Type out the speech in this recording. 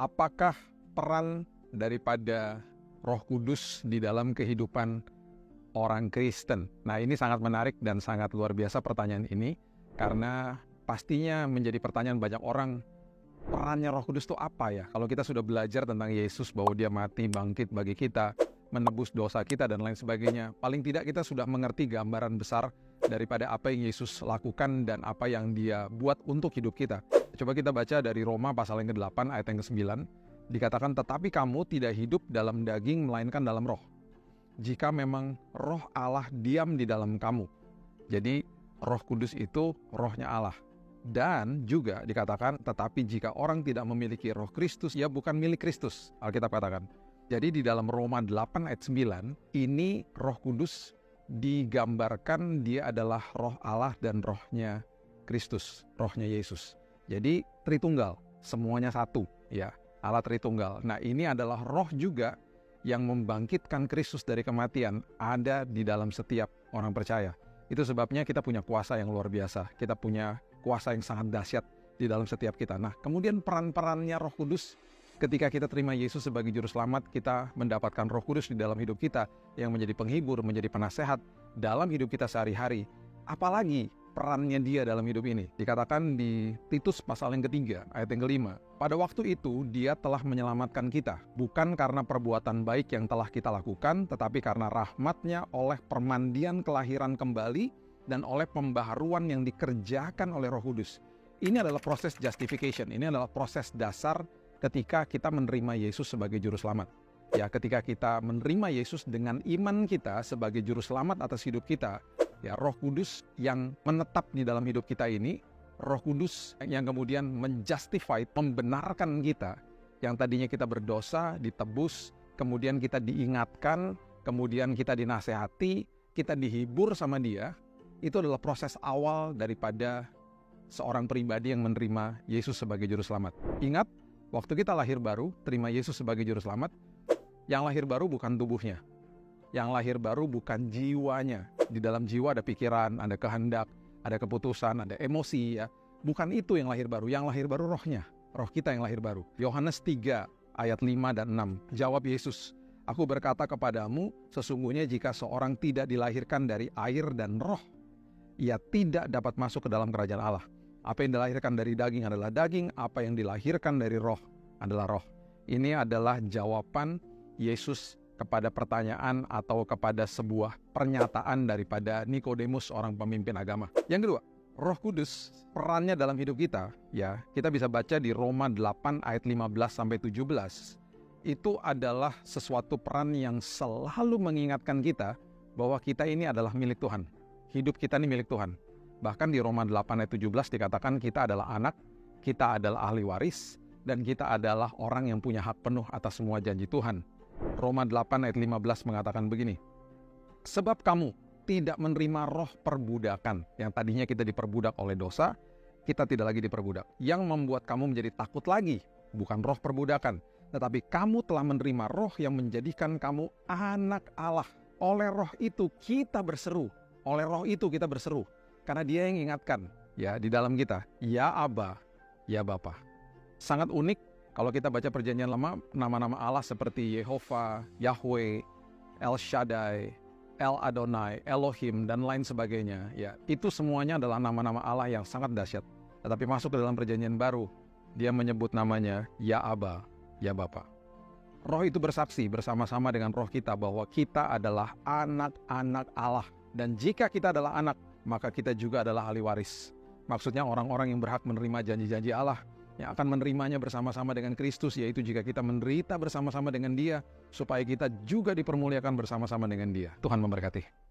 Apakah peran daripada Roh Kudus di dalam kehidupan orang Kristen? Nah, ini sangat menarik dan sangat luar biasa pertanyaan ini, karena pastinya menjadi pertanyaan banyak orang, perannya Roh Kudus itu apa ya? Kalau kita sudah belajar tentang Yesus, bahwa dia mati bangkit bagi kita, menebus dosa kita dan lain sebagainya, paling tidak kita sudah mengerti gambaran besar daripada apa yang Yesus lakukan dan apa yang dia buat untuk hidup kita. Coba kita baca dari Roma pasal yang ke-8 ayat yang ke-9. Dikatakan, tetapi kamu tidak hidup dalam daging melainkan dalam roh, jika memang roh Allah diam di dalam kamu. Jadi Roh Kudus itu rohnya Allah. Dan juga dikatakan, tetapi jika orang tidak memiliki roh Kristus, ia bukan milik Kristus, Alkitab katakan. Jadi di dalam Roma 8 ayat 9, ini Roh Kudus digambarkan dia adalah roh Allah dan rohnya Kristus, rohnya Yesus. Jadi Tritunggal, semuanya satu, ya, Allah Tritunggal. Nah, ini adalah roh juga yang membangkitkan Kristus dari kematian, ada di dalam setiap orang percaya. Itu sebabnya kita punya kuasa yang luar biasa. Kita punya kuasa yang sangat dahsyat di dalam setiap kita. Nah, kemudian peran-perannya Roh Kudus, ketika kita terima Yesus sebagai Juru Selamat, kita mendapatkan Roh Kudus di dalam hidup kita yang menjadi penghibur, menjadi penasehat dalam hidup kita sehari-hari. Apalagi perannya dia dalam hidup ini. Dikatakan di Titus pasal yang ke-3 ayat yang ke-5, pada waktu itu dia telah menyelamatkan kita, bukan karena perbuatan baik yang telah kita lakukan, tetapi karena rahmat-Nya oleh permandian kelahiran kembali dan oleh pembaharuan yang dikerjakan oleh Roh Kudus. Ini adalah proses justification, ini adalah proses dasar ketika kita menerima Yesus sebagai Juru Selamat. Ya, ketika kita menerima Yesus dengan iman kita sebagai Juru Selamat atas hidup kita, ya, Roh Kudus yang menetap di dalam hidup kita ini, Roh Kudus yang kemudian menjustify, membenarkan kita, yang tadinya kita berdosa, ditebus, kemudian kita diingatkan, kemudian kita dinasehati, kita dihibur sama dia. Itu adalah proses awal daripada seorang pribadi yang menerima Yesus sebagai Juru Selamat. Ingat, waktu kita lahir baru, terima Yesus sebagai Juru Selamat, yang lahir baru bukan tubuhnya, yang lahir baru bukan jiwanya. Di dalam jiwa ada pikiran, ada kehendak, ada keputusan, ada emosi, ya. Bukan itu yang lahir baru. Yang lahir baru rohnya, roh kita yang lahir baru. Yohanes 3 ayat 5 dan 6. Jawab Yesus, aku berkata kepadamu, sesungguhnya jika seorang tidak dilahirkan dari air dan roh, ia tidak dapat masuk ke dalam kerajaan Allah. Apa yang dilahirkan dari daging adalah daging, apa yang dilahirkan dari roh adalah roh. Ini adalah jawaban Yesus kepada pertanyaan atau kepada sebuah pernyataan daripada Nikodemus, orang pemimpin agama. Yang kedua, Roh Kudus perannya dalam hidup kita, ya, kita bisa baca di Roma 8 ayat 15 sampai 17. Itu adalah sesuatu peran yang selalu mengingatkan kita bahwa kita ini adalah milik Tuhan. Hidup kita ini milik Tuhan. Bahkan di Roma 8 ayat 17 dikatakan kita adalah anak, kita adalah ahli waris, dan kita adalah orang yang punya hak penuh atas semua janji Tuhan. Roma 8 ayat 15 mengatakan begini, sebab kamu tidak menerima roh perbudakan, yang tadinya kita diperbudak oleh dosa, kita tidak lagi diperbudak, yang membuat kamu menjadi takut lagi, bukan roh perbudakan, tetapi kamu telah menerima roh yang menjadikan kamu anak Allah. Oleh roh itu kita berseru, oleh roh itu kita berseru, karena dia yang ingatkan, ya, di dalam kita, ya Aba, ya Bapa. Sangat unik. Kalau kita baca perjanjian lama, nama-nama Allah seperti Yehova, Yahweh, El Shaddai, El Adonai, Elohim, dan lain sebagainya, ya, itu semuanya adalah nama-nama Allah yang sangat dahsyat. Tetapi masuk ke dalam perjanjian baru, dia menyebut namanya Ya Aba, Ya Bapa. Roh itu bersaksi bersama-sama dengan roh kita bahwa kita adalah anak-anak Allah. Dan jika kita adalah anak, maka kita juga adalah ahli waris. Maksudnya orang-orang yang berhak menerima janji-janji Allah, yang akan menerimanya bersama-sama dengan Kristus, yaitu jika kita menderita bersama-sama dengan Dia, supaya kita juga dipermuliakan bersama-sama dengan Dia. Tuhan memberkati.